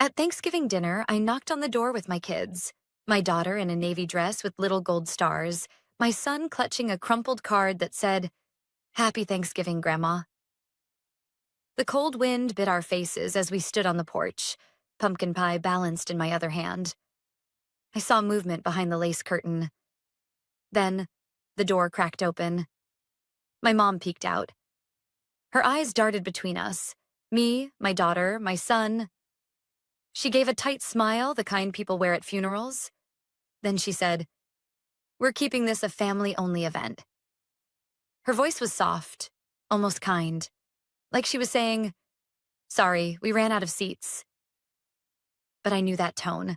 At Thanksgiving dinner, I knocked on the door with my kids. My daughter in a navy dress with little gold stars, my son clutching a crumpled card that said, "Happy Thanksgiving, Grandma." The cold wind bit our faces as we stood on the porch, pumpkin pie balanced in my other hand. I saw movement behind the lace curtain. Then, the door cracked open. My mom peeked out. Her eyes darted between us. Me, my daughter, my son. She gave a tight smile, the kind people wear at funerals. Then she said, "We're keeping this a family-only event." Her voice was soft, almost kind, like she was saying, "Sorry, we ran out of seats." But I knew that tone.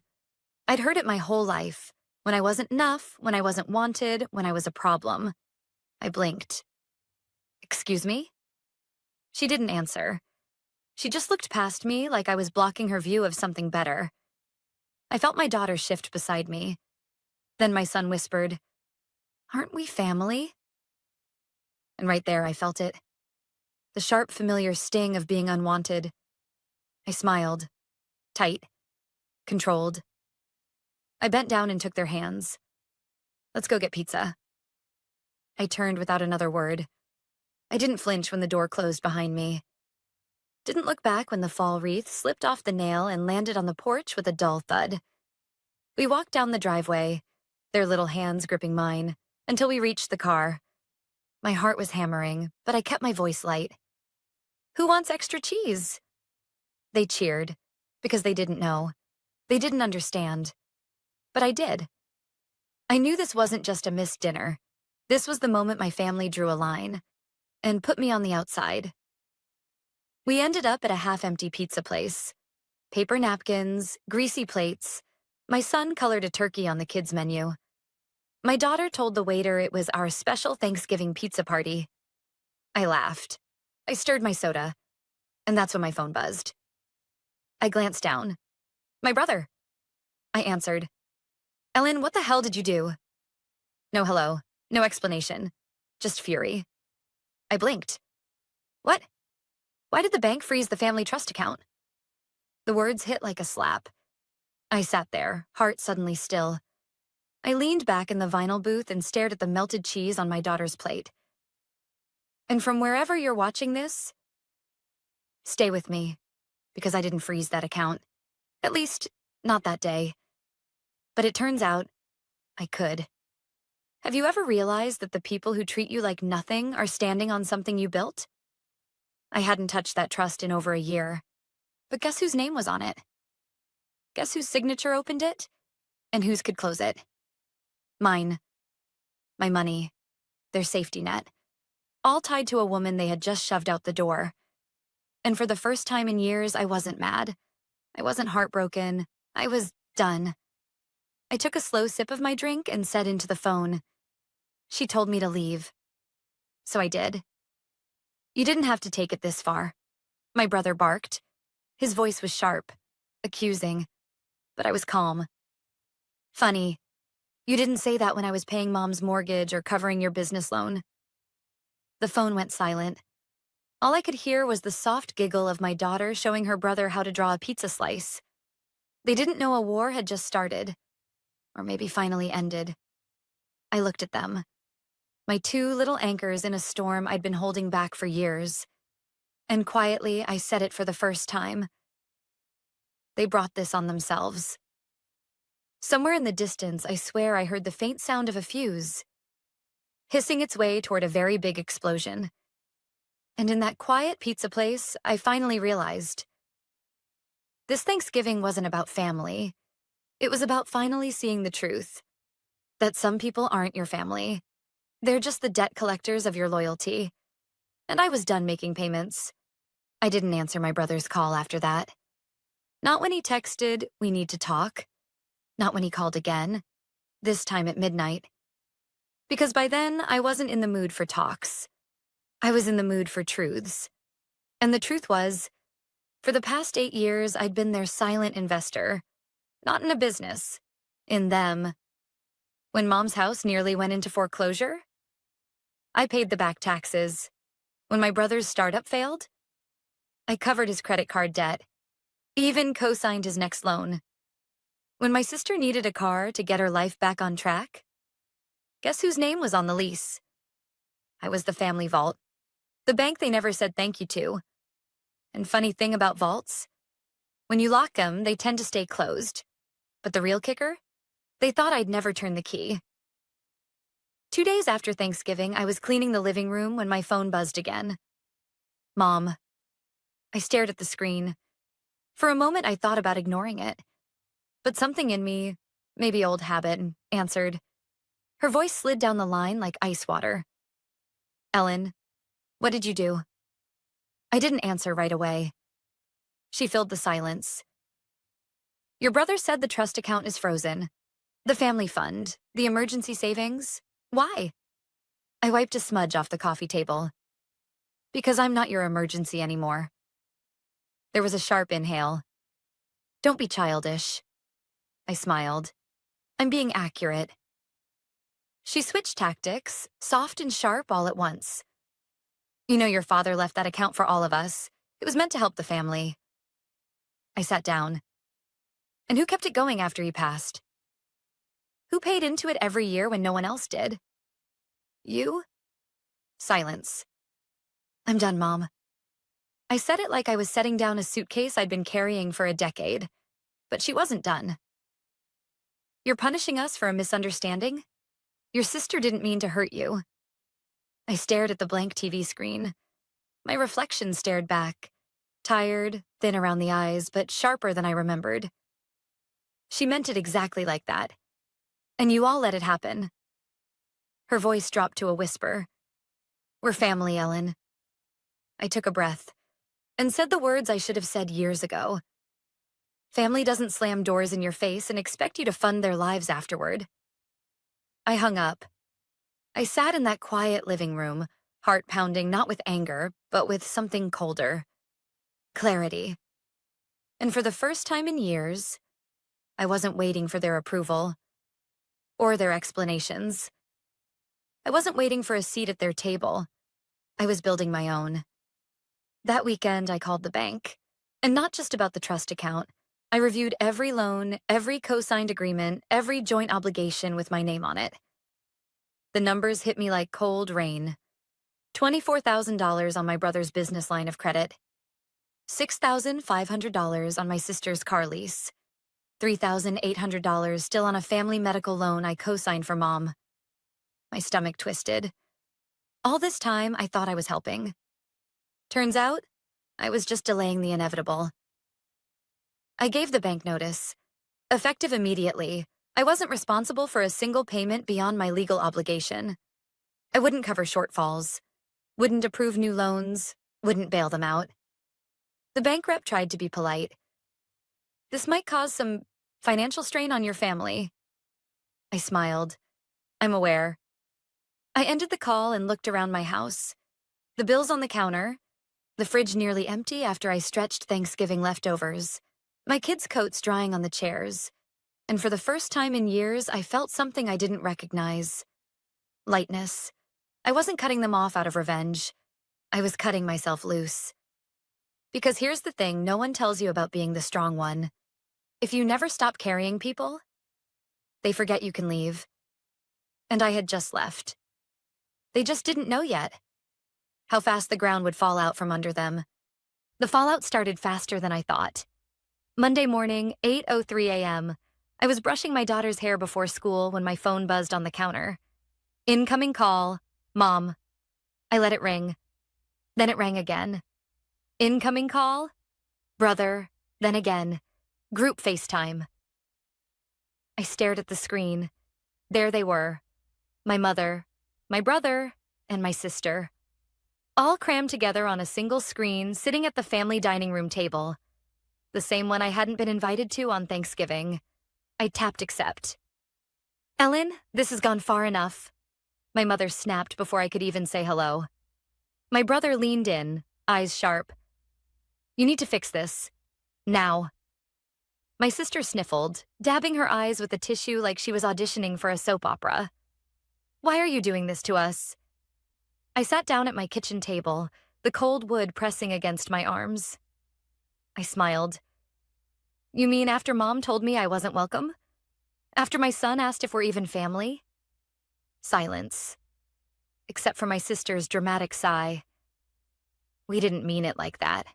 I'd heard it my whole life, when I wasn't enough, when I wasn't wanted, when I was a problem. I blinked. "Excuse me?" She didn't answer. She just looked past me like I was blocking her view of something better. I felt my daughter shift beside me. Then my son whispered, "Aren't we family?" And right there I felt it. The sharp, familiar sting of being unwanted. I smiled. Tight. Controlled. I bent down and took their hands. "Let's go get pizza." I turned without another word. I didn't flinch when the door closed behind me. Didn't look back when the fall wreath slipped off the nail and landed on the porch with a dull thud. We walked down the driveway, their little hands gripping mine, until we reached the car. My heart was hammering, but I kept my voice light. "Who wants extra cheese?" They cheered, because they didn't know. They didn't understand. But I did. I knew this wasn't just a missed dinner. This was the moment my family drew a line and put me on the outside. We ended up at a half-empty pizza place. Paper napkins, greasy plates. My son colored a turkey on the kids' menu. My daughter told the waiter it was our special Thanksgiving pizza party. I laughed. I stirred my soda. And that's when my phone buzzed. I glanced down. "My brother." I answered. "Ellen, what the hell did you do?" No hello. No explanation. Just fury. I blinked. "What? Why did the bank freeze the family trust account?" The words hit like a slap. I sat there, heart suddenly still. I leaned back in the vinyl booth and stared at the melted cheese on my daughter's plate. And from wherever you're watching this, stay with me, because I didn't freeze that account. At least, not that day. But it turns out, I could. Have you ever realized that the people who treat you like nothing are standing on something you built? I hadn't touched that trust in over a year. But guess whose name was on it? Guess whose signature opened it? And whose could close it? Mine. My money. Their safety net. All tied to a woman they had just shoved out the door. And for the first time in years, I wasn't mad. I wasn't heartbroken. I was done. I took a slow sip of my drink and said into the phone, "She told me to leave." So I did. "You didn't have to take it this far." My brother barked. His voice was sharp, accusing, but I was calm. "Funny. You didn't say that when I was paying Mom's mortgage or covering your business loan." The phone went silent. All I could hear was the soft giggle of my daughter showing her brother how to draw a pizza slice. They didn't know a war had just started, or maybe finally ended. I looked at them. My two little anchors in a storm I'd been holding back for years. And quietly, I said it for the first time. They brought this on themselves. Somewhere in the distance, I swear I heard the faint sound of a fuse, hissing its way toward a very big explosion. And in that quiet pizza place, I finally realized this Thanksgiving wasn't about family. It was about finally seeing the truth. That some people aren't your family. They're just the debt collectors of your loyalty. And I was done making payments. I didn't answer my brother's call after that. Not when he texted, "We need to talk." Not when he called again, this time at midnight. Because by then, I wasn't in the mood for talks. I was in the mood for truths. And the truth was, for the past 8 years, I'd been their silent investor. Not in a business. In them. When Mom's house nearly went into foreclosure, I paid the back taxes. When my brother's startup failed, I covered his credit card debt. Even co-signed his next loan. When my sister needed a car to get her life back on track, guess whose name was on the lease? I was the family vault. The bank they never said thank you to. And funny thing about vaults, when you lock them, they tend to stay closed. But the real kicker? They thought I'd never turn the key. 2 days after Thanksgiving, I was cleaning the living room when my phone buzzed again. Mom. I stared at the screen. For a moment, I thought about ignoring it. But something in me, maybe old habit, answered. Her voice slid down the line like ice water. Ellen, what did you do? I didn't answer right away. She filled the silence. Your brother said the trust account is frozen. The family fund, the emergency savings. Why? I wiped a smudge off the coffee table. Because I'm not your emergency anymore. There was a sharp inhale. Don't be childish. I smiled. I'm being accurate. She switched tactics, soft and sharp all at once. You know your father left that account for all of us. It was meant to help the family. I sat down. And who kept it going after he passed? Who paid into it every year when no one else did? You? Silence. I'm done, Mom. I said it like I was setting down a suitcase I'd been carrying for a decade, but she wasn't done. You're punishing us for a misunderstanding? Your sister didn't mean to hurt you. I stared at the blank TV screen. My reflection stared back, tired, thin around the eyes, but sharper than I remembered. She meant it exactly like that. And you all let it happen. Her voice dropped to a whisper. We're family, Ellen. I took a breath and said the words I should have said years ago. Family doesn't slam doors in your face and expect you to fund their lives afterward. I hung up. I sat in that quiet living room, heart pounding not with anger, but with something colder. Clarity. And for the first time in years, I wasn't waiting for their approval or their explanations. I wasn't waiting for a seat at their table. I was building my own. That weekend, I called the bank. And not just about the trust account. I reviewed every loan, every co-signed agreement, every joint obligation with my name on it. The numbers hit me like cold rain. $24,000 on my brother's business line of credit. $6,500 on my sister's car lease. $3,800 still on a family medical loan I co-signed for Mom. My stomach twisted. All this time, I thought I was helping. Turns out, I was just delaying the inevitable. I gave the bank notice. Effective immediately, I wasn't responsible for a single payment beyond my legal obligation. I wouldn't cover shortfalls, wouldn't approve new loans, wouldn't bail them out. The bank rep tried to be polite. This might cause some financial strain on your family. I smiled. I'm aware. I ended the call and looked around my house. The bills on the counter, the fridge nearly empty after I stretched Thanksgiving leftovers, my kids' coats drying on the chairs, and for the first time in years, I felt something I didn't recognize. Lightness. I wasn't cutting them off out of revenge. I was cutting myself loose. Because here's the thing no one tells you about being the strong one. If you never stop carrying people, they forget you can leave. And I had just left. They just didn't know yet how fast the ground would fall out from under them. The fallout started faster than I thought. Monday morning, 8:03 a.m., I was brushing my daughter's hair before school when my phone buzzed on the counter. Incoming call, Mom. I let it ring. Then it rang again. Incoming call, brother, then again. Group FaceTime. I stared at the screen. There they were. My mother, my brother, and my sister. All crammed together on a single screen, sitting at the family dining room table. The same one I hadn't been invited to on Thanksgiving. I tapped accept. Ellen, this has gone far enough. My mother snapped before I could even say hello. My brother leaned in, eyes sharp. You need to fix this. Now. My sister sniffled, dabbing her eyes with a tissue like she was auditioning for a soap opera. Why are you doing this to us? I sat down at my kitchen table, the cold wood pressing against my arms. I smiled. You mean after Mom told me I wasn't welcome? After my son asked if we're even family? Silence, except for my sister's dramatic sigh. We didn't mean it like that,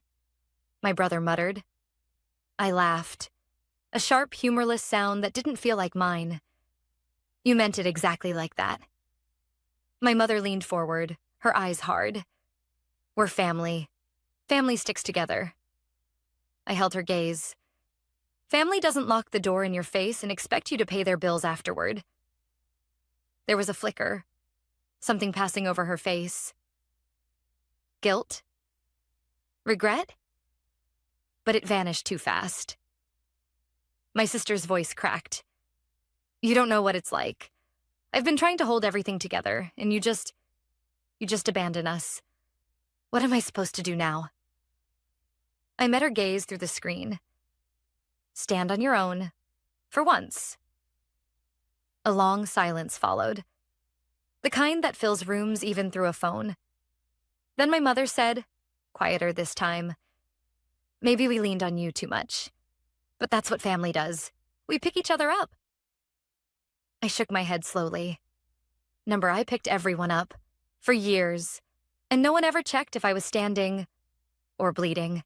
my brother muttered. I laughed, a sharp, humorless sound that didn't feel like mine. You meant it exactly like that. My mother leaned forward, her eyes hard. We're family. Family sticks together. I held her gaze. Family doesn't lock the door in your face and expect you to pay their bills afterward. There was a flicker, something passing over her face. Guilt? Regret? But it vanished too fast. My sister's voice cracked. You don't know what it's like. I've been trying to hold everything together, and you just abandon us. What am I supposed to do now? I met her gaze through the screen. Stand on your own. For once. A long silence followed. The kind that fills rooms even through a phone. Then my mother said, quieter this time, maybe we leaned on you too much. But that's what family does. We pick each other up. I shook my head slowly. Number, I picked everyone up. For years. And no one ever checked if I was standing or bleeding.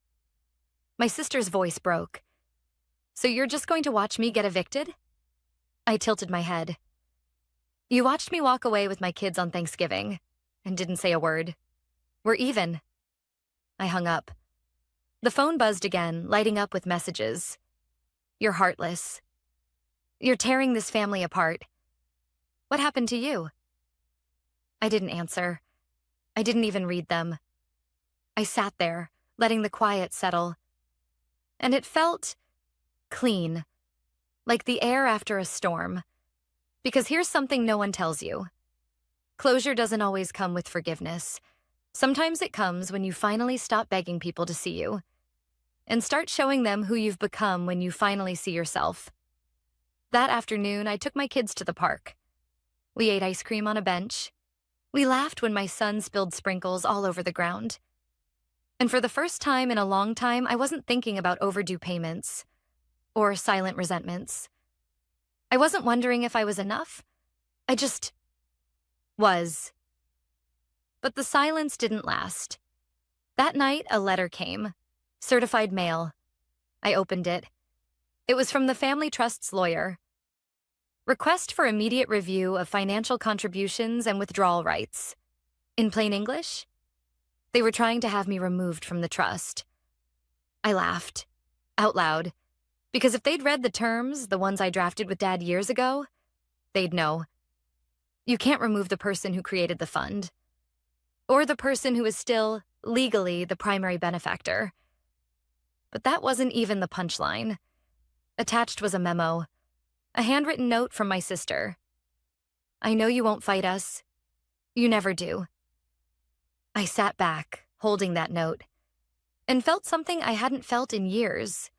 My sister's voice broke. So you're just going to watch me get evicted? I tilted my head. You watched me walk away with my kids on Thanksgiving and didn't say a word. We're even. I hung up. The phone buzzed again, lighting up with messages. You're heartless. You're tearing this family apart. What happened to you? I didn't answer. I didn't even read them. I sat there, letting the quiet settle. And it felt clean, like the air after a storm. Because here's something no one tells you. Closure doesn't always come with forgiveness. Sometimes it comes when you finally stop begging people to see you and start showing them who you've become when you finally see yourself. That afternoon, I took my kids to the park. We ate ice cream on a bench. We laughed when my son spilled sprinkles all over the ground. And for the first time in a long time, I wasn't thinking about overdue payments or silent resentments. I wasn't wondering if I was enough. I just was. But the silence didn't last. That night, a letter came. Certified mail. I opened it. It was from the family trust's lawyer. Request for immediate review of financial contributions and withdrawal rights. In plain English, they were trying to have me removed from the trust. I laughed, out loud, because if they'd read the terms, the ones I drafted with Dad years ago, they'd know. You can't remove the person who created the fund, or the person who is still, legally, the primary benefactor. But that wasn't even the punchline. Attached was a memo, a handwritten note from my sister. I know you won't fight us. You never do. I sat back, holding that note, and felt something I hadn't felt in years.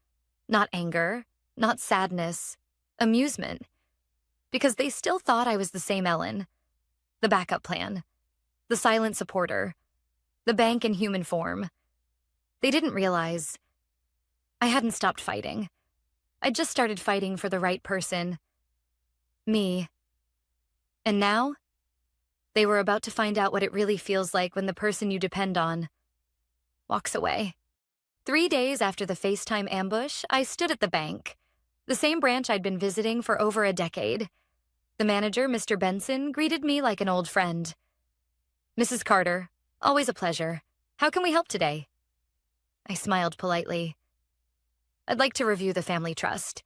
Not anger, not sadness, amusement. Because they still thought I was the same Ellen. The backup plan. The silent supporter. The bank in human form. They didn't realize I hadn't stopped fighting. I just started fighting for the right person. Me. And now, they were about to find out what it really feels like when the person you depend on walks away. 3 days after the FaceTime ambush, I stood at the bank, the same branch I'd been visiting for over a decade. The manager, Mr. Benson, greeted me like an old friend. Mrs. Carter, always a pleasure. How can we help today? I smiled politely. I'd like to review the family trust.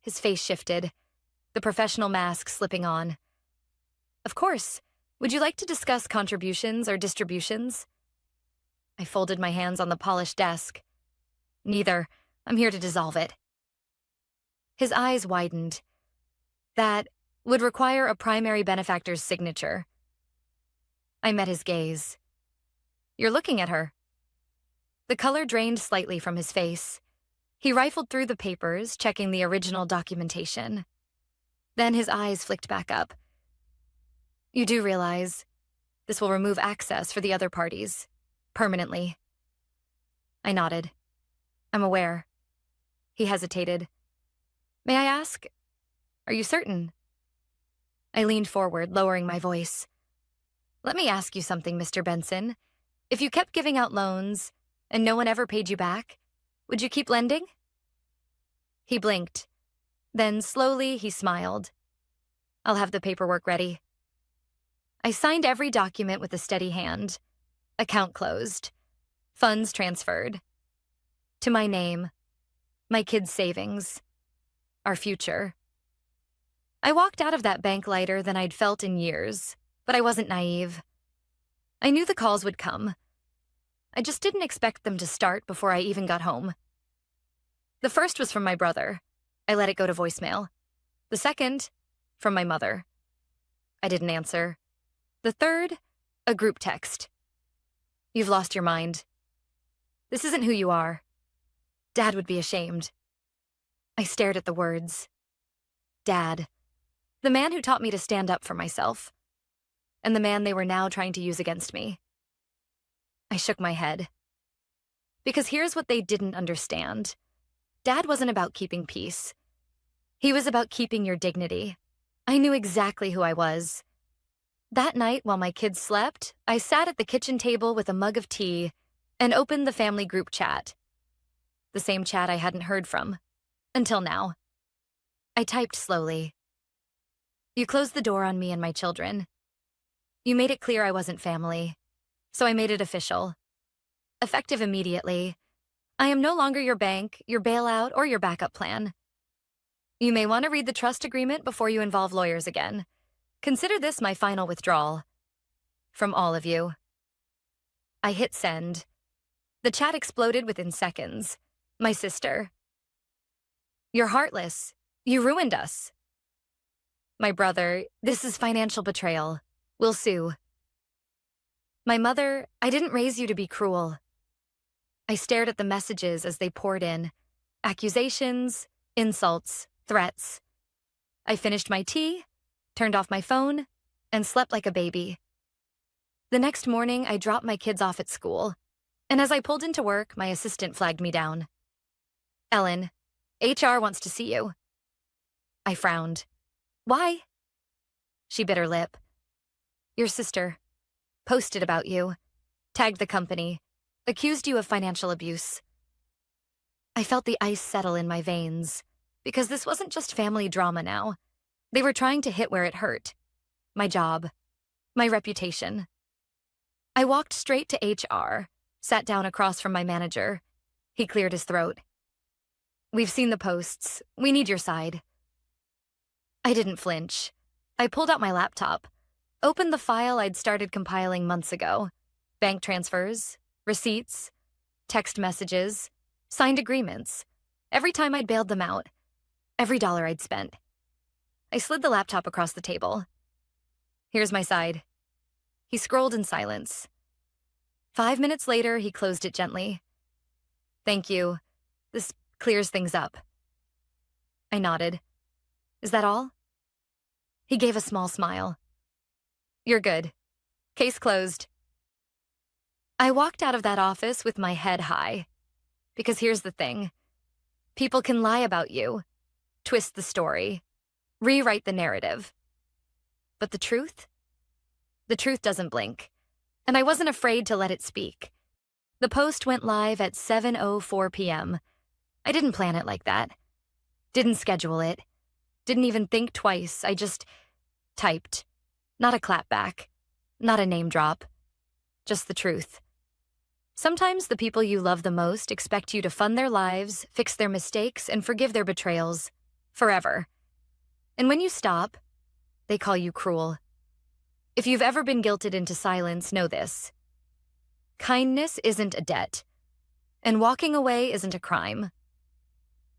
His face shifted, the professional mask slipping on. Of course. Would you like to discuss contributions or distributions? I folded my hands on the polished desk. Neither. I'm here to dissolve it. His eyes widened. That would require a primary benefactor's signature. I met his gaze. You're looking at her. The color drained slightly from his face. He rifled through the papers, checking the original documentation. Then his eyes flicked back up. You do realize this will remove access for the other parties, permanently. I nodded. I'm aware. He hesitated. May I ask? Are you certain? I leaned forward, lowering my voice. Let me ask you something, Mr. Benson. If you kept giving out loans and no one ever paid you back, would you keep lending? He blinked. Then slowly he smiled. I'll have the paperwork ready. I signed every document with a steady hand. Account closed. Funds transferred. To my name. My kids' savings. Our future. I walked out of that bank lighter than I'd felt in years, but I wasn't naive. I knew the calls would come. I just didn't expect them to start before I even got home. The first was from my brother. I let it go to voicemail. The second, from my mother. I didn't answer. The third, a group text. You've lost your mind. This isn't who you are. Dad would be ashamed. I stared at the words. Dad. The man who taught me to stand up for myself. And the man they were now trying to use against me. I shook my head. Because here's what they didn't understand. Dad wasn't about keeping peace. He was about keeping your dignity. I knew exactly who I was. That night, while my kids slept, I sat at the kitchen table with a mug of tea and opened the family group chat. The same chat I hadn't heard from. Until now. I typed slowly. You closed the door on me and my children. You made it clear I wasn't family, so I made it official. Effective immediately. I am no longer your bank, your bailout, or your backup plan. You may want to read the trust agreement before you involve lawyers again. Consider this my final withdrawal. From all of you. I hit send. The chat exploded within seconds. My sister. You're heartless. You ruined us. My brother, this is financial betrayal. We'll sue. My mother, I didn't raise you to be cruel. I stared at the messages as they poured in. Accusations, insults, threats. I finished my tea, turned off my phone, and slept like a baby. The next morning, I dropped my kids off at school, and as I pulled into work, my assistant flagged me down. Ellen, HR wants to see you. I frowned. Why? She bit her lip. Your sister. Posted about you. Tagged the company. Accused you of financial abuse. I felt the ice settle in my veins, because this wasn't just family drama now. They were trying to hit where it hurt. My job. My reputation. I walked straight to HR, sat down across from my manager. He cleared his throat. We've seen the posts. We need your side. I didn't flinch. I pulled out my laptop, opened the file I'd started compiling months ago. Bank transfers, receipts, text messages, signed agreements. Every time I'd bailed them out. Every dollar I'd spent. I slid the laptop across the table. Here's my side. He scrolled in silence. 5 minutes later, he closed it gently. Thank you. This clears things up. I nodded. Is that all? He gave a small smile. You're good. Case closed. I walked out of that office with my head high. Because here's the thing. People can lie about you, twist the story, rewrite the narrative. But the truth? The truth doesn't blink. And I wasn't afraid to let it speak. The post went live at 7:04 p.m. I didn't plan it like that. Didn't schedule it. Didn't even think twice. I just typed. Not a clapback. Not a name drop. Just the truth. Sometimes the people you love the most expect you to fund their lives, fix their mistakes, and forgive their betrayals. Forever. And when you stop, they call you cruel. If you've ever been guilted into silence, know this. Kindness isn't a debt. And walking away isn't a crime.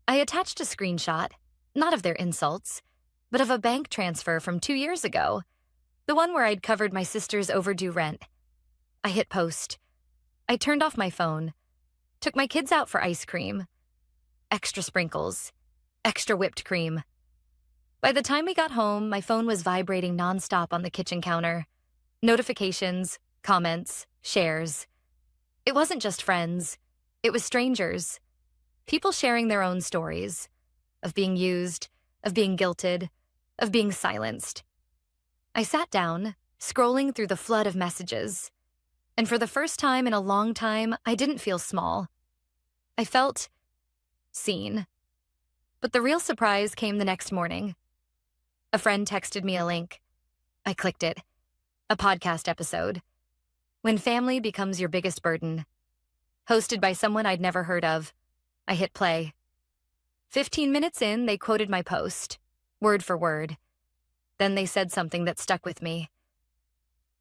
I attached a screenshot, not of their insults, but of a bank transfer from 2 years ago. The one where I'd covered my sister's overdue rent. I hit post. I turned off my phone. Took my kids out for ice cream. Extra sprinkles. Extra whipped cream. By the time we got home, my phone was vibrating nonstop on the kitchen counter. Notifications, comments, shares. It wasn't just friends. It was strangers. People sharing their own stories of being used, of being guilted, of being silenced. I sat down, scrolling through the flood of messages, and for the first time in a long time, I didn't feel small. I felt seen. But the real surprise came the next morning. A friend texted me a link. I clicked it. A podcast episode. When Family Becomes Your Biggest Burden. Hosted by someone I'd never heard of. I hit play. 15 minutes in, they quoted my post, word for word. Then they said something that stuck with me.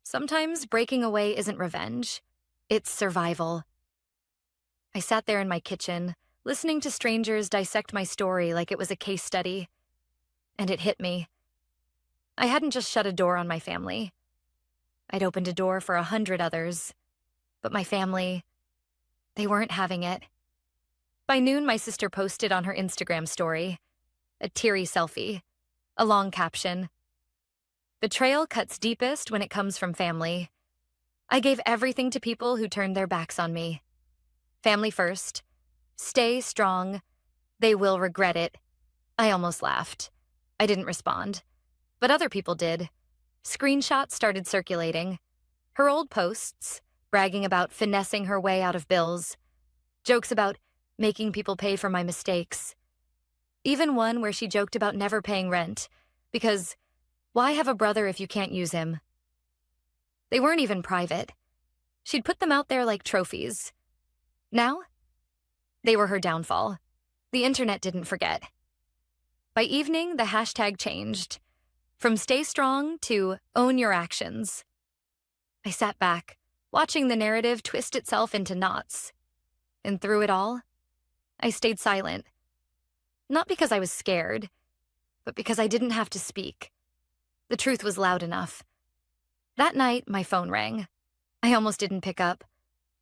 Sometimes breaking away isn't revenge. It's survival. I sat there in my kitchen, listening to strangers dissect my story like it was a case study. And it hit me. I hadn't just shut a door on my family. I'd opened a door for 100 others. But my family, they weren't having it. By noon, my sister posted on her Instagram story, a teary selfie, a long caption. Betrayal cuts deepest when it comes from family. I gave everything to people who turned their backs on me. Family first. Stay strong. They will regret it. I almost laughed. I didn't respond. But other people did. Screenshots started circulating. Her old posts, bragging about finessing her way out of bills. Jokes about making people pay for my mistakes. Even one where she joked about never paying rent, because why have a brother if you can't use him? They weren't even private. She'd put them out there like trophies. Now, they were her downfall. The internet didn't forget. By evening, the hashtag changed. From stay strong to own your actions. I sat back, watching the narrative twist itself into knots. And through it all, I stayed silent. Not because I was scared, but because I didn't have to speak. The truth was loud enough. That night, my phone rang. I almost didn't pick up,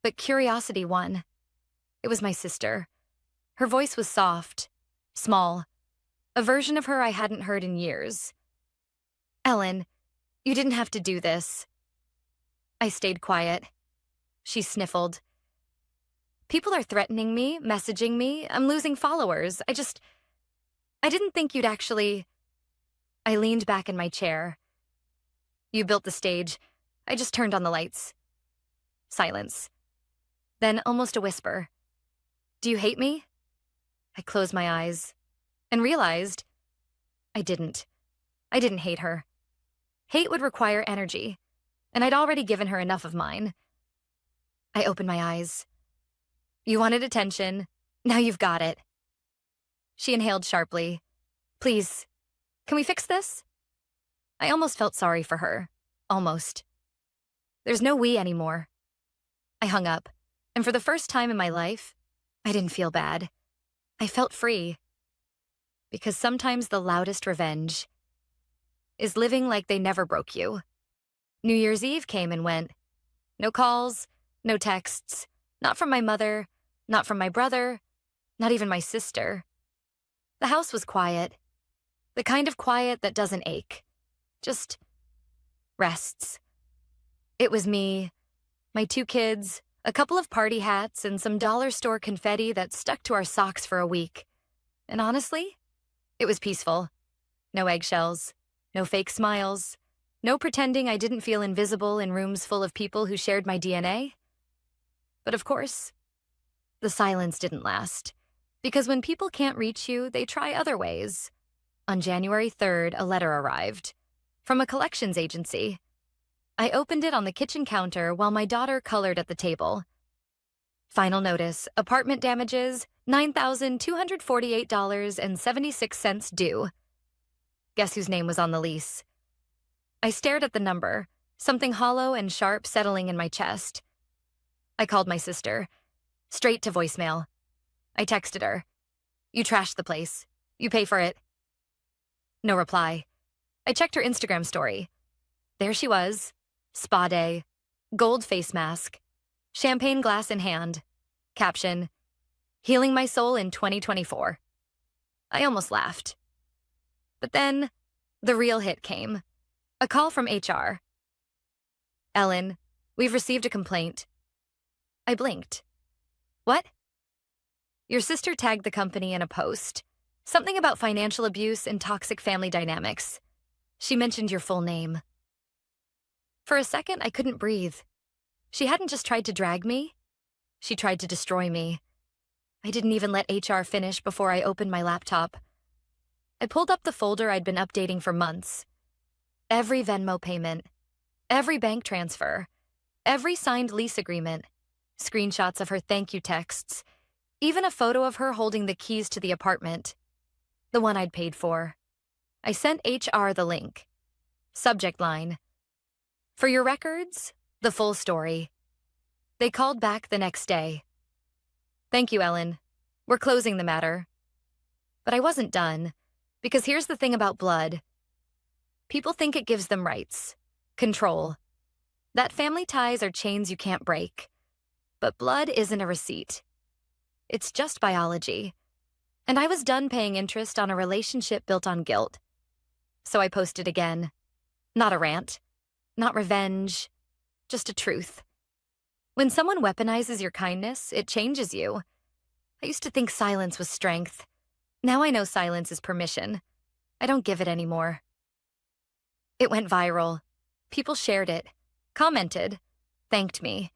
but curiosity won. It was my sister. Her voice was soft, small, a version of her I hadn't heard in years. Ellen, you didn't have to do this. I stayed quiet. She sniffled. People are threatening me, messaging me. I'm losing followers. I didn't think you'd actually... I leaned back in my chair. You built the stage. I just turned on the lights. Silence. Then almost a whisper. Do you hate me? I closed my eyes and realized I didn't. I didn't hate her. Hate would require energy, and I'd already given her enough of mine. I opened my eyes. You wanted attention. Now you've got it. She inhaled sharply. Please, can we fix this? I almost felt sorry for her. Almost. There's no we anymore. I hung up, and for the first time in my life, I didn't feel bad. I felt free. Because sometimes the loudest revenge is living like they never broke you. New Year's Eve came and went. No calls, no texts, not from my mother, not from my brother, not even my sister. The house was quiet. The kind of quiet that doesn't ache. Just rests. It was me, my 2 kids, a couple of party hats, and some dollar store confetti that stuck to our socks for a week. And honestly, it was peaceful. No eggshells, no fake smiles, no pretending I didn't feel invisible in rooms full of people who shared my DNA. But of course, the silence didn't last. Because when people can't reach you, they try other ways. On January 3rd, a letter arrived. From a collections agency. I opened it on the kitchen counter while my daughter colored at the table. Final notice, apartment damages, $9,248.76 due. Guess whose name was on the lease? I stared at the number, something hollow and sharp settling in my chest. I called my sister. Straight to voicemail. I texted her. You trashed the place. You pay for it. No reply. I checked her Instagram story. There she was. Spa day. Gold face mask. Champagne glass in hand. Caption, healing my soul in 2024. I almost laughed. But then, the real hit came. A call from HR. Ellen, we've received a complaint. I blinked. What? Your sister tagged the company in a post. Something about financial abuse and toxic family dynamics. She mentioned your full name. For a second, I couldn't breathe. She hadn't just tried to drag me. She tried to destroy me. I didn't even let HR finish before I opened my laptop. I pulled up the folder I'd been updating for months. Every Venmo payment, every bank transfer, every signed lease agreement, screenshots of her thank you texts, even a photo of her holding the keys to the apartment, the one I'd paid for. I sent HR the link. Subject line: "For your records, the full story." They called back the next day. "Thank you, Ellen. We're closing the matter." But I wasn't done, because here's the thing about blood. People think it gives them rights, control. That family ties are chains you can't break. But blood isn't a receipt. It's just biology. And I was done paying interest on a relationship built on guilt. So I posted again. Not a rant, not revenge, just a truth. When someone weaponizes your kindness, it changes you. I used to think silence was strength. Now I know silence is permission. I don't give it anymore. It went viral. People shared it, commented, thanked me.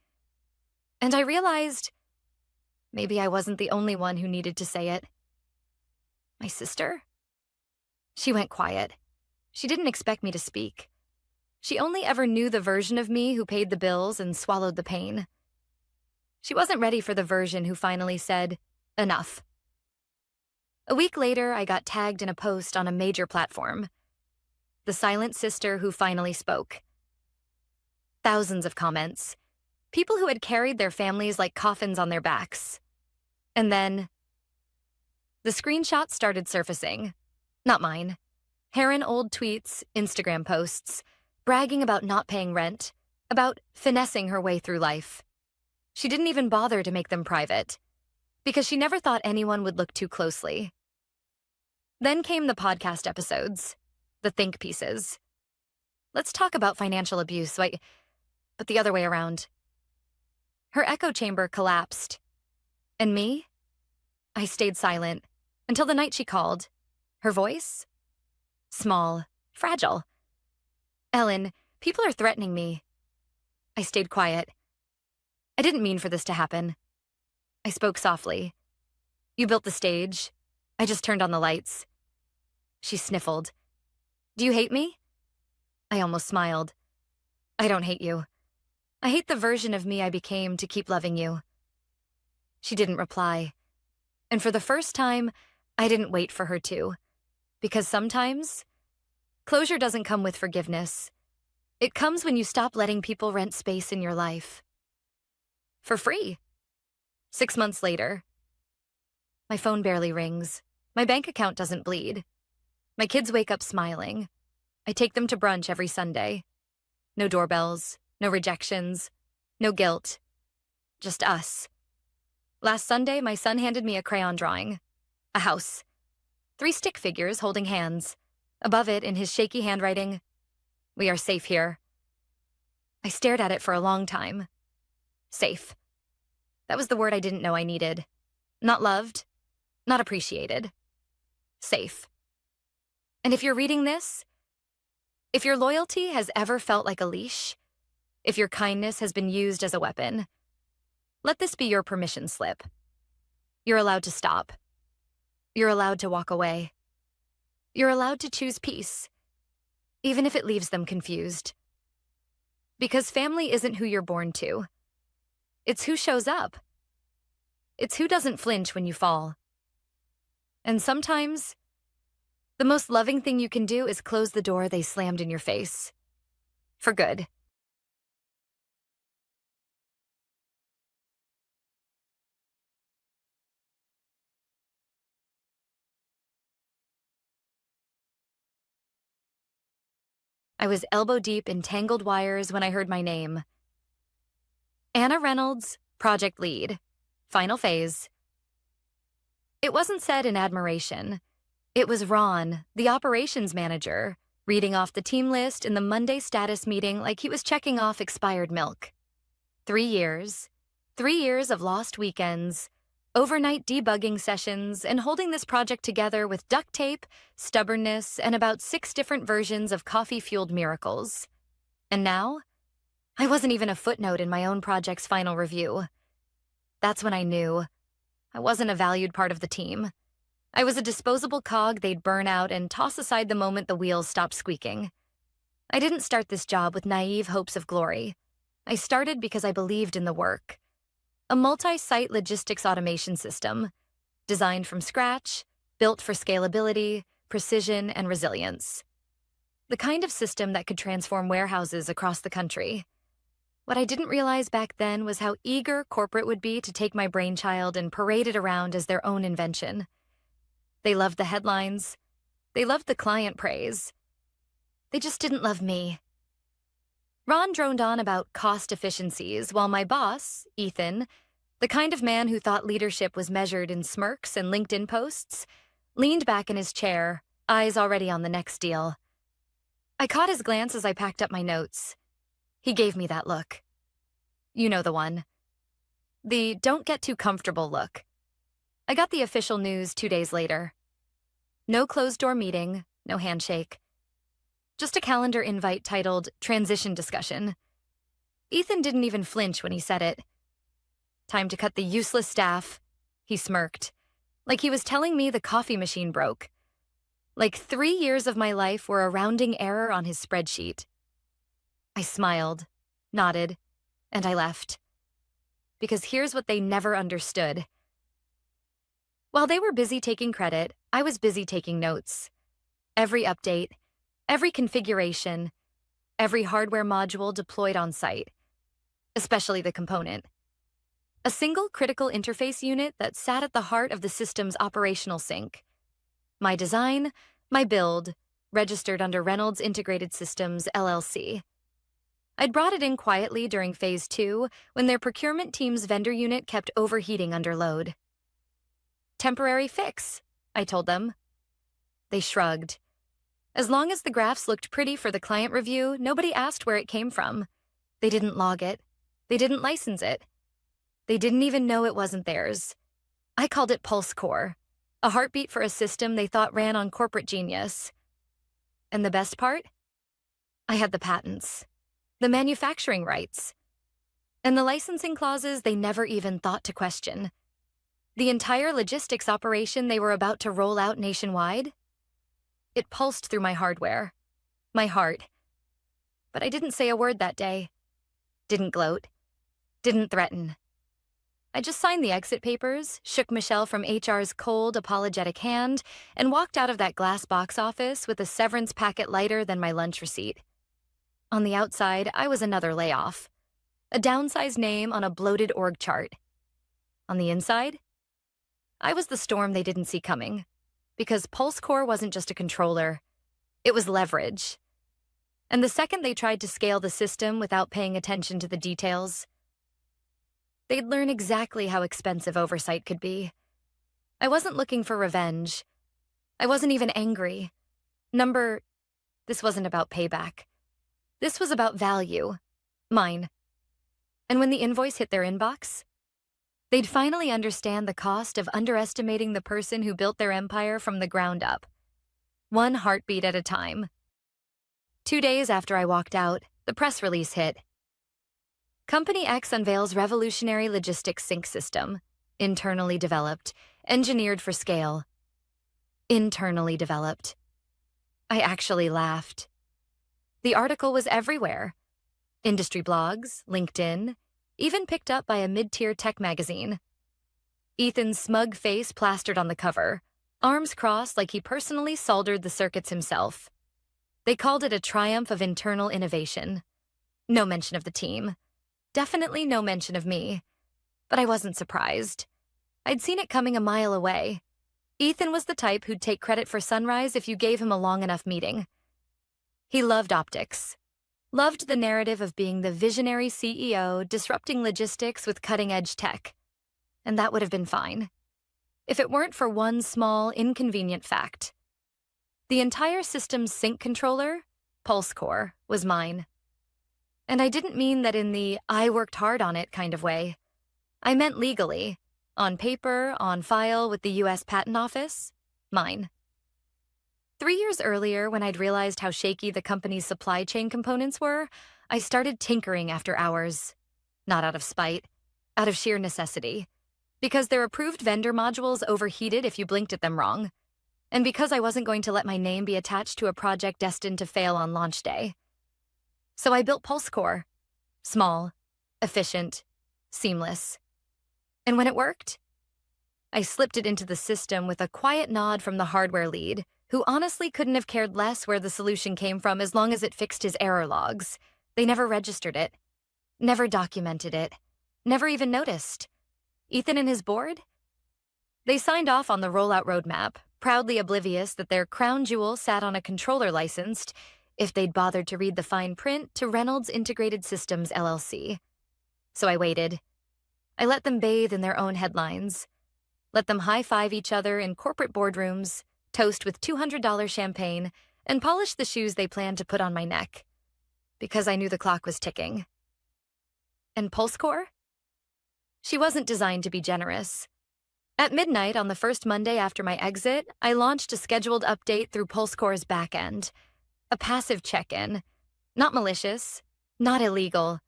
And I realized maybe I wasn't the only one who needed to say it. My sister? She went quiet. She didn't expect me to speak. She only ever knew the version of me who paid the bills and swallowed the pain. She wasn't ready for the version who finally said, "Enough." A week later, I got tagged in a post on a major platform. The silent sister who finally spoke. Thousands of comments. People who had carried their families like coffins on their backs. And then the screenshots started surfacing. Not mine. Heron old tweets, Instagram posts, bragging about not paying rent, about finessing her way through life. She didn't even bother to make them private, because she never thought anyone would look too closely. Then came the podcast episodes, the think pieces. Let's talk about financial abuse, but the other way around. Her echo chamber collapsed. And me? I stayed silent until the night she called. Her voice? Small, fragile. "Ellen, people are threatening me." I stayed quiet. I didn't mean for this to happen. I spoke softly. "You built the stage. I just turned on the lights." She sniffled. "Do you hate me?" I almost smiled. "I don't hate you. I hate the version of me I became to keep loving you." She didn't reply. And for the first time, I didn't wait for her to. Because sometimes, closure doesn't come with forgiveness. It comes when you stop letting people rent space in your life. For free. 6 months later. My phone barely rings. My bank account doesn't bleed. My kids wake up smiling. I take them to brunch every Sunday. No doorbells, no rejections, no guilt. Just us. Last Sunday, my son handed me a crayon drawing. A house. 3 stick figures holding hands. Above it, in his shaky handwriting, "We are safe here." I stared at it for a long time. Safe. That was the word I didn't know I needed. Not loved, not appreciated. Safe. And if you're reading this, if your loyalty has ever felt like a leash, if your kindness has been used as a weapon, let this be your permission slip. You're allowed to stop. You're allowed to walk away. You're allowed to choose peace, even if it leaves them confused. Because family isn't who you're born to. It's who shows up. It's who doesn't flinch when you fall. And sometimes, the most loving thing you can do is close the door they slammed in your face. For good. I was elbow deep in tangled wires when I heard my name. Anna Reynolds, project lead. Final phase. It wasn't said in admiration. It was Ron, the operations manager, reading off the team list in the Monday status meeting like he was checking off expired milk. 3 years. 3 years of lost weekends. overnight debugging sessions, and holding this project together with duct tape, stubbornness, and about 6 different versions of coffee-fueled miracles. And now, I wasn't even a footnote in my own project's final review. That's when I knew I wasn't a valued part of the team. I was a disposable cog they'd burn out and toss aside the moment the wheels stopped squeaking. I didn't start this job with naive hopes of glory. I started because I believed in the work. A multi-site logistics automation system, designed from scratch, built for scalability, precision, and resilience. The kind of system that could transform warehouses across the country. What I didn't realize back then was how eager corporate would be to take my brainchild and parade it around as their own invention. They loved the headlines. They loved the client praise. They just didn't love me. Ron droned on about cost efficiencies, while my boss, Ethan, the kind of man who thought leadership was measured in smirks and LinkedIn posts, leaned back in his chair, eyes already on the next deal. I caught his glance as I packed up my notes. He gave me that look. You know the one. The don't get too comfortable look. I got the official news 2 days later. No closed-door meeting, no handshake. Just a calendar invite titled Transition Discussion. Ethan didn't even flinch when he said it. Time to cut the useless staff, he smirked, like he was telling me the coffee machine broke. Like 3 years of my life were a rounding error on his spreadsheet. I smiled, nodded, and I left. Because here's what they never understood. While they were busy taking credit, I was busy taking notes. Every update, every configuration, every hardware module deployed on site, especially the component. A single critical interface unit that sat at the heart of the system's operational sync. My design, my build, registered under Reynolds Integrated Systems, LLC. I'd brought it in quietly during Phase 2 when their procurement team's vendor unit kept overheating under load. Temporary fix, I told them. They shrugged. As long as the graphs looked pretty for the client review, nobody asked where it came from. They didn't log it. They didn't license it. They didn't even know it wasn't theirs. I called it Pulse Core, a heartbeat for a system they thought ran on corporate genius. And the best part? I had the patents, the manufacturing rights, and the licensing clauses they never even thought to question. The entire logistics operation they were about to roll out nationwide? It pulsed through my hardware, my heart. But I didn't say a word that day. Didn't gloat. Didn't threaten. I just signed the exit papers, shook Michelle from HR's cold, apologetic hand, and walked out of that glass box office with a severance packet lighter than my lunch receipt. On the outside, I was another layoff. A downsized name on a bloated org chart. On the inside, I was the storm they didn't see coming. Because Pulse Core wasn't just a controller. It was leverage. And the second they tried to scale the system without paying attention to the details, they'd learn exactly how expensive oversight could be. I wasn't looking for revenge. I wasn't even angry. This wasn't about payback. This was about value. Mine. And when the invoice hit their inbox, they'd finally understand the cost of underestimating the person who built their empire from the ground up. One heartbeat at a time. 2 days after I walked out, the press release hit. Company X unveils revolutionary logistics sync system. Internally developed. Engineered for scale. Internally developed. I actually laughed. The article was everywhere. Industry blogs, LinkedIn, even picked up by a mid-tier tech magazine. Ethan's smug face plastered on the cover, arms crossed like he personally soldered the circuits himself. They called it a triumph of internal innovation. No mention of the team. Definitely no mention of me. But I wasn't surprised. I'd seen it coming a mile away. Ethan was the type who'd take credit for sunrise if you gave him a long enough meeting. He loved optics. Loved the narrative of being the visionary CEO disrupting logistics with cutting-edge tech. And that would have been fine. If it weren't for one small, inconvenient fact. The entire system's sync controller, Pulse Core, was mine. And I didn't mean that in the I worked hard on it kind of way. I meant legally. On paper, on file with the US Patent Office, mine. 3 years earlier, when I'd realized how shaky the company's supply chain components were, I started tinkering after hours. Not out of spite, out of sheer necessity. Because their approved vendor modules overheated if you blinked at them wrong. And because I wasn't going to let my name be attached to a project destined to fail on launch day. So I built PulseCore. Small, efficient, seamless. And when it worked, I slipped it into the system with a quiet nod from the hardware lead, who honestly couldn't have cared less where the solution came from as long as it fixed his error logs. They never registered it, never documented it, never even noticed. Ethan and his board? They signed off on the rollout roadmap, proudly oblivious that their crown jewel sat on a controller licensed, if they'd bothered to read the fine print, to Reynolds Integrated Systems, LLC. So I waited. I let them bathe in their own headlines. Let them high-five each other in corporate boardrooms, toast with $200 champagne, and polish the shoes they planned to put on my neck. Because I knew the clock was ticking. And PulseCore? She wasn't designed to be generous. At midnight on the first Monday after my exit, I launched a scheduled update through PulseCore's backend. A passive check-in. Not malicious, not illegal.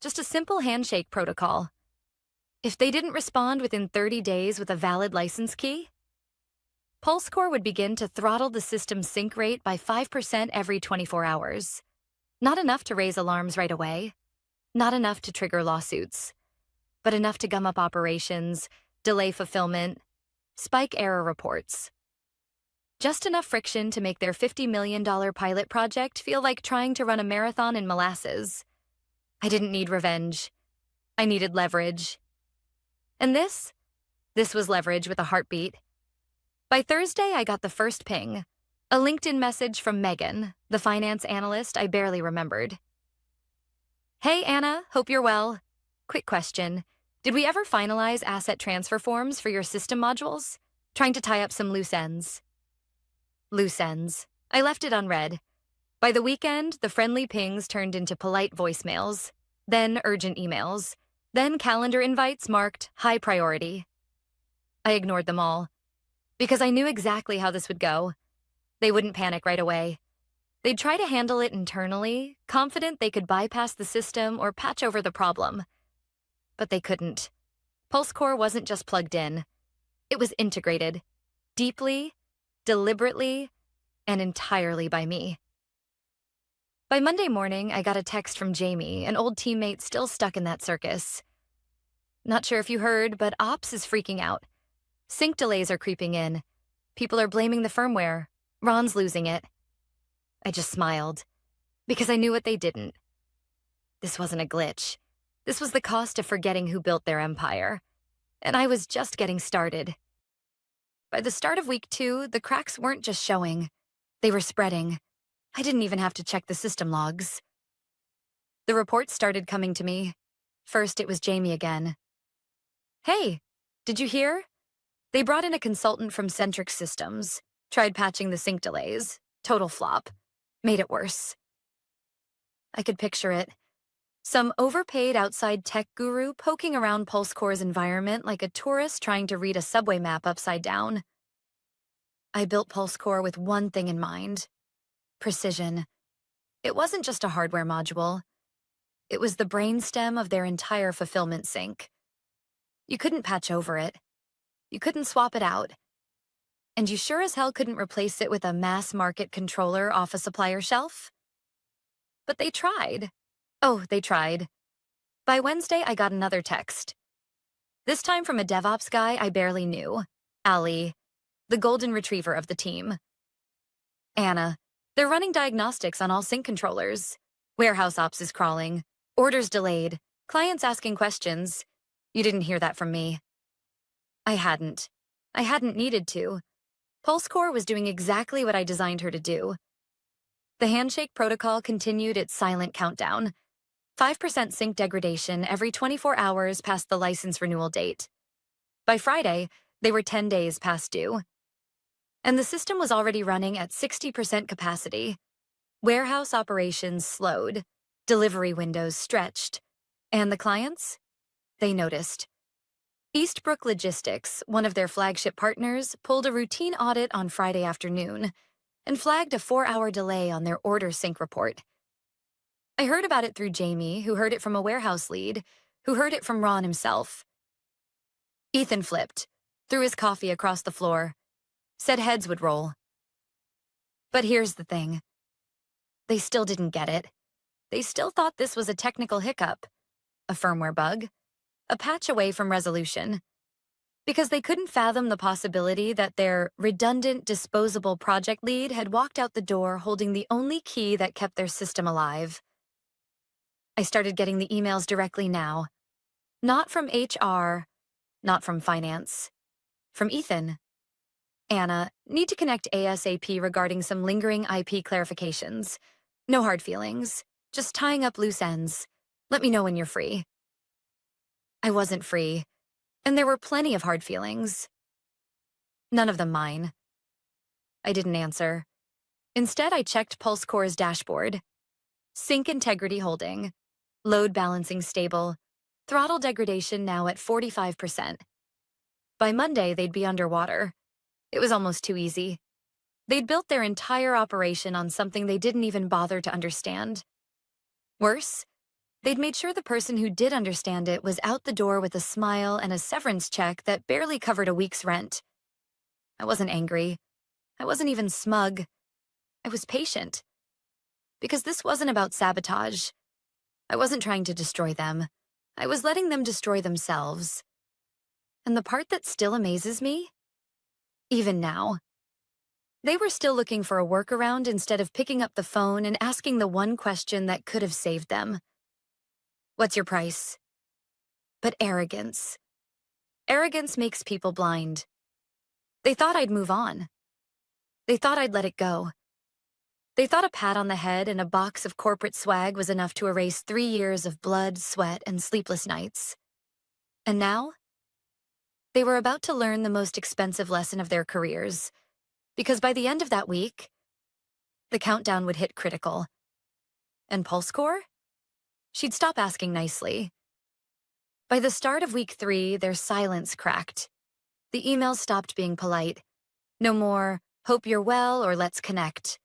Just a simple handshake protocol. If they didn't respond within 30 days with a valid license key, PulseCore would begin to throttle the system's sync rate by 5% every 24 hours. Not enough to raise alarms right away. Not enough to trigger lawsuits. But enough to gum up operations, delay fulfillment, spike error reports. Just enough friction to make their $50 million pilot project feel like trying to run a marathon in molasses. I didn't need revenge. I needed leverage. And this was leverage with a heartbeat. By Thursday, I got the first ping, a LinkedIn message from Megan, the finance analyst I barely remembered. Hey, Anna, hope you're well. Quick question. Did we ever finalize asset transfer forms for your system modules? Trying to tie up some loose ends. Loose ends. I left it unread. By the weekend, the friendly pings turned into polite voicemails, then urgent emails, then calendar invites marked high priority. I ignored them all, because I knew exactly how this would go. They wouldn't panic right away. They'd try to handle it internally, confident they could bypass the system or patch over the problem. But they couldn't. PulseCore wasn't just plugged in. It was integrated, deeply, deliberately, and entirely by me. By Monday morning, I got a text from Jamie, an old teammate still stuck in that circus. Not sure if you heard, but Ops is freaking out. Sync delays are creeping in. People are blaming the firmware. Ron's losing it. I just smiled, because I knew what they didn't. This wasn't a glitch. This was the cost of forgetting who built their empire. And I was just getting started. By the start of week 2, the cracks weren't just showing. They were spreading. I didn't even have to check the system logs. The reports started coming to me. First, it was Jamie again. Hey, did you hear? They brought in a consultant from Centric Systems. Tried patching the sync delays. Total flop. Made it worse. I could picture it. Some overpaid outside tech guru poking around PulseCore's environment like a tourist trying to read a subway map upside down. I built PulseCore with one thing in mind. Precision. It wasn't just a hardware module. It was the brainstem of their entire fulfillment sync. You couldn't patch over it. You couldn't swap it out. And you sure as hell couldn't replace it with a mass-market controller off a supplier shelf. But they tried. Oh, they tried. By Wednesday, I got another text. This time from a DevOps guy I barely knew, Ali, the golden retriever of the team. Anna, they're running diagnostics on all sync controllers. Warehouse ops is crawling. Orders delayed. Clients asking questions. You didn't hear that from me. I hadn't needed to. PulseCore was doing exactly what I designed her to do. The handshake protocol continued its silent countdown. 5% sync degradation every 24 hours past the license renewal date. By Friday, they were 10 days past due. And the system was already running at 60% capacity. Warehouse operations slowed, delivery windows stretched, and the clients? They noticed. Eastbrook Logistics, one of their flagship partners, pulled a routine audit on Friday afternoon and flagged a 4-hour delay on their order sync report. I heard about it through Jamie, who heard it from a warehouse lead, who heard it from Ron himself. Ethan flipped, threw his coffee across the floor, said heads would roll. But here's the thing. They still didn't get it. They still thought this was a technical hiccup, a firmware bug, a patch away from resolution, because they couldn't fathom the possibility that their redundant, disposable project lead had walked out the door holding the only key that kept their system alive. I started getting the emails directly now. Not from HR, not from finance. From Ethan. Anna, need to connect ASAP regarding some lingering IP clarifications. No hard feelings, just tying up loose ends. Let me know when you're free. I wasn't free, and there were plenty of hard feelings. None of them mine. I didn't answer. Instead, I checked PulseCore's dashboard. Sync integrity holding. Load balancing stable. Throttle degradation now at 45%. By Monday, they'd be underwater. It was almost too easy. They'd built their entire operation on something they didn't even bother to understand. Worse, they'd made sure the person who did understand it was out the door with a smile and a severance check that barely covered a week's rent. I wasn't angry. I wasn't even smug. I was patient. Because this wasn't about sabotage. I wasn't trying to destroy them. I was letting them destroy themselves. And the part that still amazes me? Even now. They were still looking for a workaround instead of picking up the phone and asking the one question that could have saved them. What's your price? But arrogance. Arrogance makes people blind. They thought I'd move on. They thought I'd let it go. They thought a pat on the head and a box of corporate swag was enough to erase 3 years of blood, sweat, and sleepless nights. And now? They were about to learn the most expensive lesson of their careers, because by the end of that week, the countdown would hit critical. And PulseCore? She'd stop asking nicely. By the start of week 3, their silence cracked. The emails stopped being polite. No more, hope you're well or let's connect.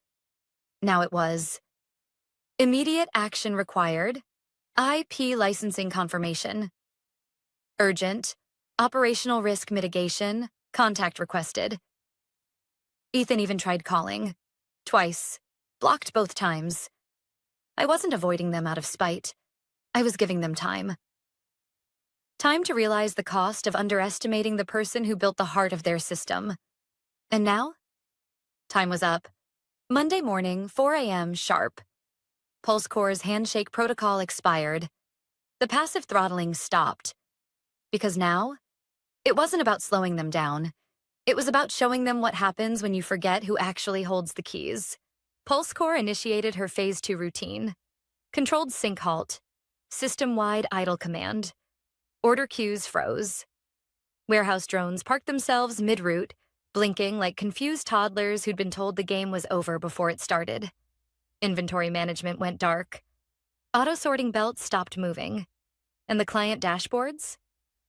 Now it was. Immediate action required. IP licensing confirmation. Urgent. Operational risk mitigation. Contact requested. Ethan even tried calling. Twice. Blocked both times. I wasn't avoiding them out of spite. I was giving them time. Time to realize the cost of underestimating the person who built the heart of their system. And now? Time was up. Monday morning, 4 a.m. sharp. PulseCore's handshake protocol expired. The passive throttling stopped. Because now, it wasn't about slowing them down. It was about showing them what happens when you forget who actually holds the keys. PulseCore initiated her Phase 2 routine. Controlled sync halt. System-wide idle command. Order queues froze. Warehouse drones parked themselves mid-route, blinking like confused toddlers who'd been told the game was over before it started. Inventory management went dark. Auto-sorting belts stopped moving. And the client dashboards?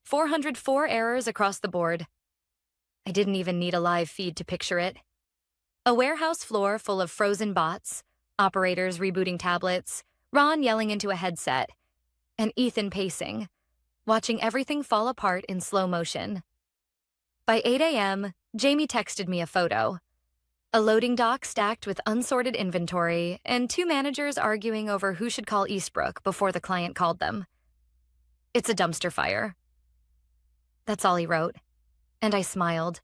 404 errors across the board. I didn't even need a live feed to picture it. A warehouse floor full of frozen bots, operators rebooting tablets, Ron yelling into a headset, and Ethan pacing, watching everything fall apart in slow motion. By 8 a.m., Jamie texted me a photo. A loading dock stacked with unsorted inventory, and 2 managers arguing over who should call Eastbrook before the client called them. It's a dumpster fire. That's all he wrote. And I smiled.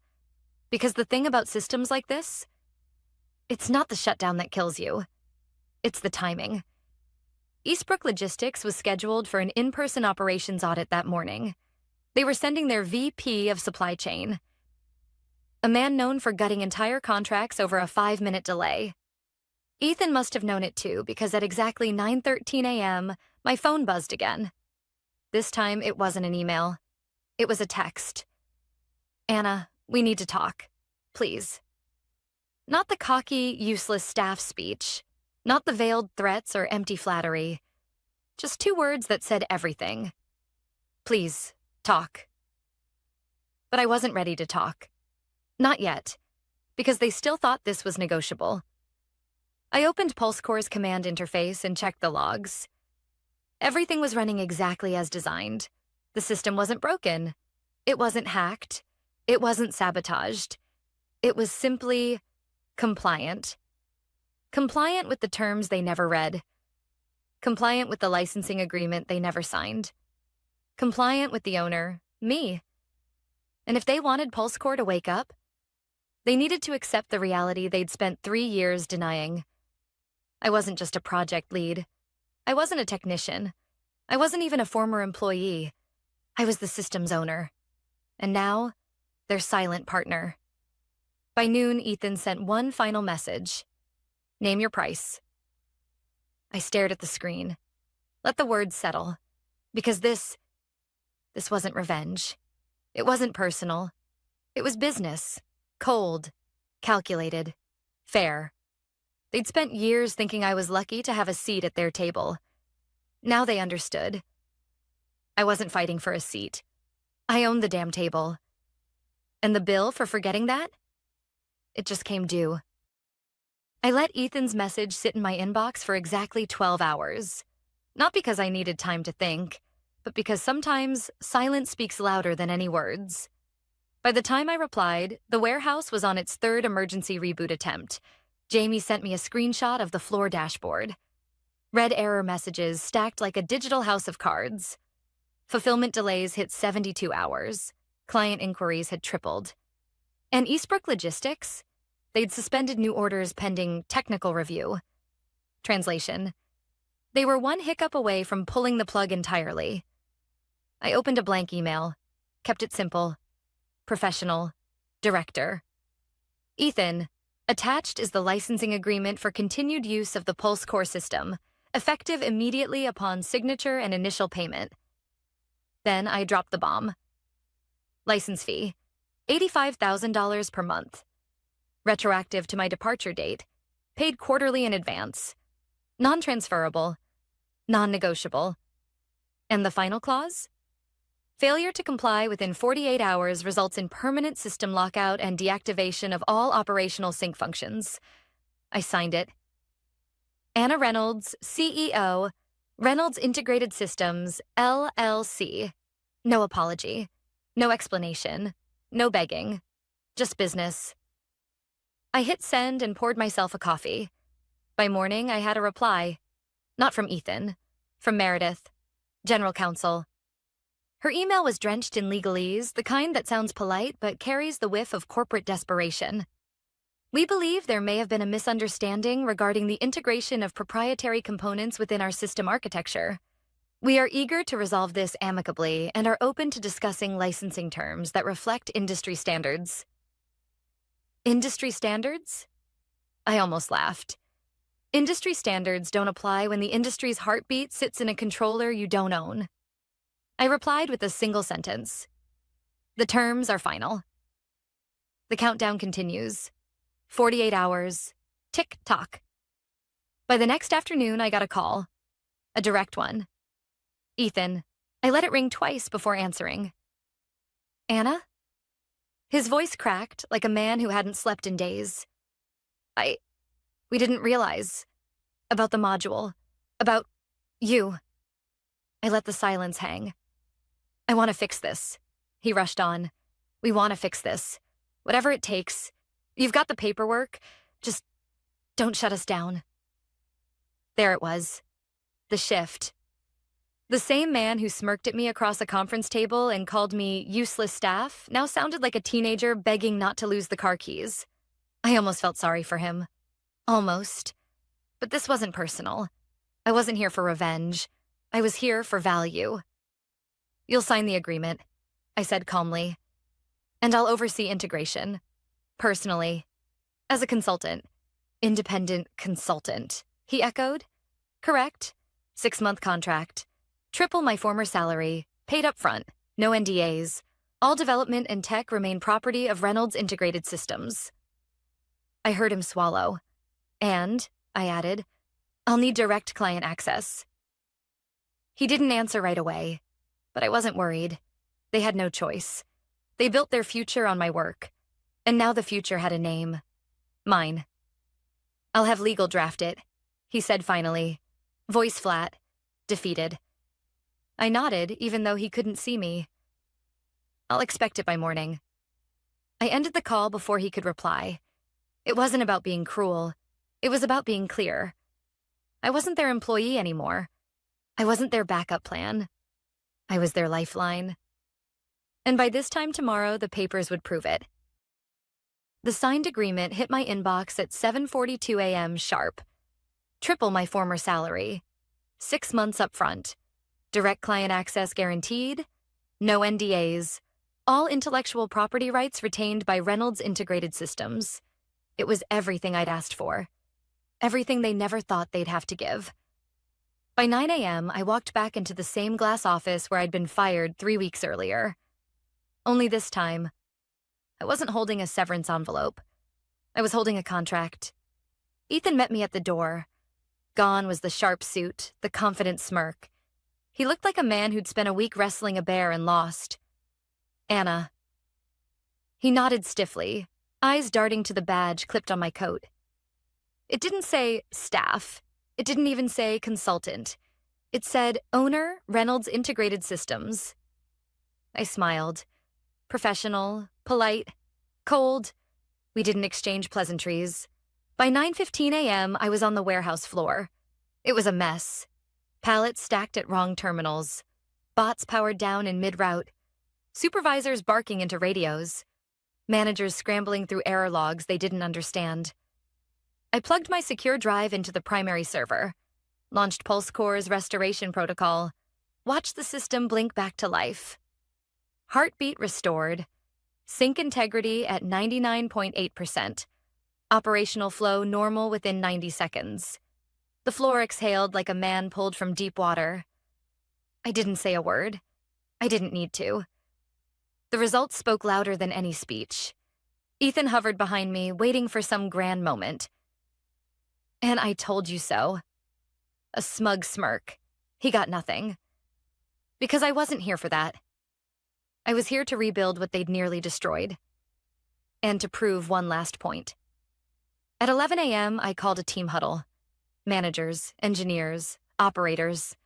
Because the thing about systems like this, it's not the shutdown that kills you. It's the timing. Eastbrook Logistics was scheduled for an in-person operations audit that morning. They were sending their VP of supply chain, a man known for gutting entire contracts over a 5-minute delay. Ethan must have known it too, because at exactly 9:13 a.m., my phone buzzed again. This time, it wasn't an email. It was a text. Anna, we need to talk. Please. Not the cocky, useless staff speech. Not the veiled threats or empty flattery. Just 2 words that said everything. Please, talk. But I wasn't ready to talk. Not yet, because they still thought this was negotiable. I opened PulseCore's command interface and checked the logs. Everything was running exactly as designed. The system wasn't broken. It wasn't hacked. It wasn't sabotaged. It was simply compliant. Compliant with the terms they never read. Compliant with the licensing agreement they never signed. Compliant with the owner, me. And if they wanted PulseCore to wake up, they needed to accept the reality they'd spent 3 years denying. I wasn't just a project lead. I wasn't a technician. I wasn't even a former employee. I was the system's owner. And now, their silent partner. By noon, Ethan sent one final message. Name your price. I stared at the screen. Let the words settle. Because this wasn't revenge. It wasn't personal. It was business. Cold. Calculated. Fair. They'd spent years thinking I was lucky to have a seat at their table. Now they understood. I wasn't fighting for a seat. I owned the damn table. And the bill for forgetting that? It just came due. I let Ethan's message sit in my inbox for exactly 12 hours. Not because I needed time to think, but because sometimes silence speaks louder than any words. By the time I replied, the warehouse was on its 3rd emergency reboot attempt. Jamie sent me a screenshot of the floor dashboard. Red error messages stacked like a digital house of cards. Fulfillment delays hit 72 hours. Client inquiries had tripled. And Eastbrook Logistics? They'd suspended new orders pending technical review. Translation: they were one hiccup away from pulling the plug entirely. I opened a blank email, kept it simple. Professional. Director. Ethan, attached is the licensing agreement for continued use of the PulseCore system, effective immediately upon signature and initial payment. Then I dropped the bomb. License fee, $85,000 per month. Retroactive to my departure date, paid quarterly in advance. Non-transferable, non-negotiable. And the final clause? Failure to comply within 48 hours results in permanent system lockout and deactivation of all operational sync functions. I signed it. Anna Reynolds, CEO, Reynolds Integrated Systems, LLC. No apology. No explanation. No begging. Just business. I hit send and poured myself a coffee. By morning, I had a reply. Not from Ethan. From Meredith. General Counsel. Her email was drenched in legalese, the kind that sounds polite but carries the whiff of corporate desperation. We believe there may have been a misunderstanding regarding the integration of proprietary components within our system architecture. We are eager to resolve this amicably and are open to discussing licensing terms that reflect industry standards. Industry standards? I almost laughed. Industry standards don't apply when the industry's heartbeat sits in a controller you don't own. I replied with a single sentence. The terms are final. The countdown continues. 48 hours. Tick-tock. By the next afternoon, I got a call. A direct one. Ethan. I let it ring twice before answering. Anna? His voice cracked like a man who hadn't slept in days. We didn't realize. About the module. About you. I let the silence hang. I want to fix this. He rushed on. We want to fix this. Whatever it takes. You've got the paperwork. Just don't shut us down. There it was. The shift. The same man who smirked at me across a conference table and called me useless staff now sounded like a teenager begging not to lose the car keys. I almost felt sorry for him. Almost. But this wasn't personal. I wasn't here for revenge. I was here for value. You'll sign the agreement, I said calmly. And I'll oversee integration. Personally. As a consultant. Independent consultant, he echoed. Correct. 6-month contract. Triple my former salary. Paid up front. No NDAs. All development and tech remain property of Reynolds Integrated Systems. I heard him swallow. And, I added, I'll need direct client access. He didn't answer right away, but I wasn't worried. They had no choice. They built their future on my work, and now the future had a name. Mine. "I'll have legal draft it," he said finally, voice flat, defeated. I nodded, even though he couldn't see me. "I'll expect it by morning." I ended the call before he could reply. It wasn't about being cruel. It was about being clear. I wasn't their employee anymore. I wasn't their backup plan. I was their lifeline. And by this time tomorrow, the papers would prove it. The signed agreement hit my inbox at 7:42 a.m. sharp. Triple my former salary. 6 months up front. Direct client access guaranteed. No NDAs. All intellectual property rights retained by Reynolds Integrated Systems. It was everything I'd asked for. Everything they never thought they'd have to give. By 9 a.m., I walked back into the same glass office where I'd been fired 3 weeks earlier. Only this time, I wasn't holding a severance envelope. I was holding a contract. Ethan met me at the door. Gone was the sharp suit, the confident smirk. He looked like a man who'd spent a week wrestling a bear and lost. "Anna." He nodded stiffly, eyes darting to the badge clipped on my coat. It didn't say staff. It didn't even say consultant. It said owner, Reynolds Integrated Systems. I smiled. Professional, polite, cold. We didn't exchange pleasantries. By 9:15 a.m., I was on the warehouse floor. It was a mess. Pallets stacked at wrong terminals. Bots powered down in mid-route. Supervisors barking into radios. Managers scrambling through error logs they didn't understand. I plugged my secure drive into the primary server, launched PulseCore's restoration protocol, watched the system blink back to life. Heartbeat restored. Sync integrity at 99.8%. Operational flow normal within 90 seconds. The floor exhaled like a man pulled from deep water. I didn't say a word. I didn't need to. The results spoke louder than any speech. Ethan hovered behind me, waiting for some grand moment. "And I told you so." A smug smirk. He got nothing. Because I wasn't here for that. I was here to rebuild what they'd nearly destroyed. And to prove one last point. At 11 a.m., I called a team huddle. Managers, engineers, operators.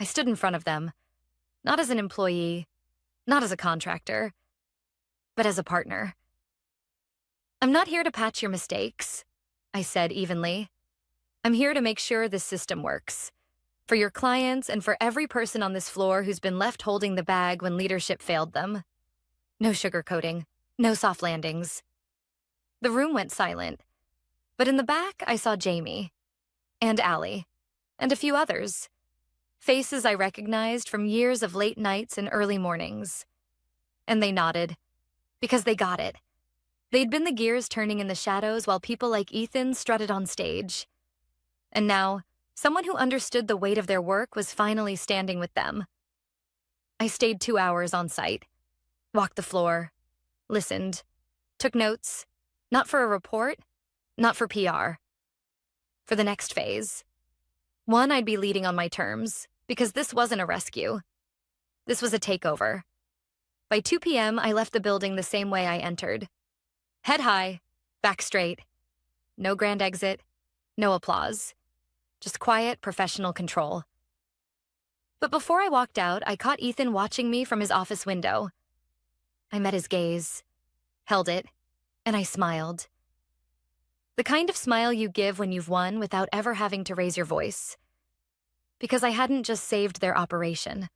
I stood in front of them, not as an employee, not as a contractor, but as a partner. "I'm not here to patch your mistakes," I said evenly. "I'm here to make sure this system works. For your clients and for every person on this floor who's been left holding the bag when leadership failed them. No sugarcoating, no soft landings." The room went silent, but in the back I saw Jamie, and Allie, and a few others. Faces I recognized from years of late nights and early mornings. And they nodded, because they got it. They'd been the gears turning in the shadows while people like Ethan strutted on stage. And now, someone who understood the weight of their work was finally standing with them. I stayed 2 hours on site, walked the floor, listened, took notes, not for a report, not for PR. For the next phase. One I'd be leading on my terms, because this wasn't a rescue. This was a takeover. By 2 p.m., I left the building the same way I entered. Head high, back straight. No grand exit, no applause. Just quiet, professional control. But before I walked out, I caught Ethan watching me from his office window. I met his gaze, held it, and I smiled. The kind of smile you give when you've won without ever having to raise your voice. Because I hadn't just saved their operation.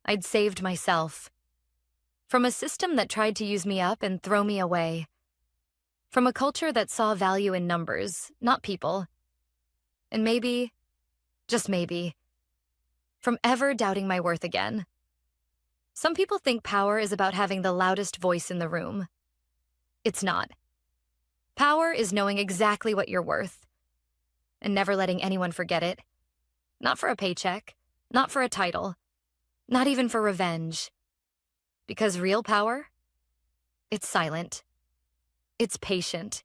I'd saved myself. From a system that tried to use me up and throw me away. From a culture that saw value in numbers, not people. And maybe, just maybe, from ever doubting my worth again. Some people think power is about having the loudest voice in the room. It's not. Power is knowing exactly what you're worth and never letting anyone forget it. Not for a paycheck, not for a title, not even for revenge. Because real power, it's silent. It's patient.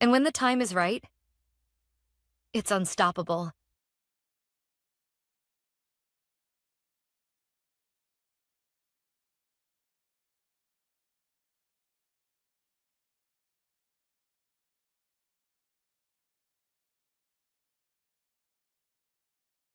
And when the time is right, it's unstoppable.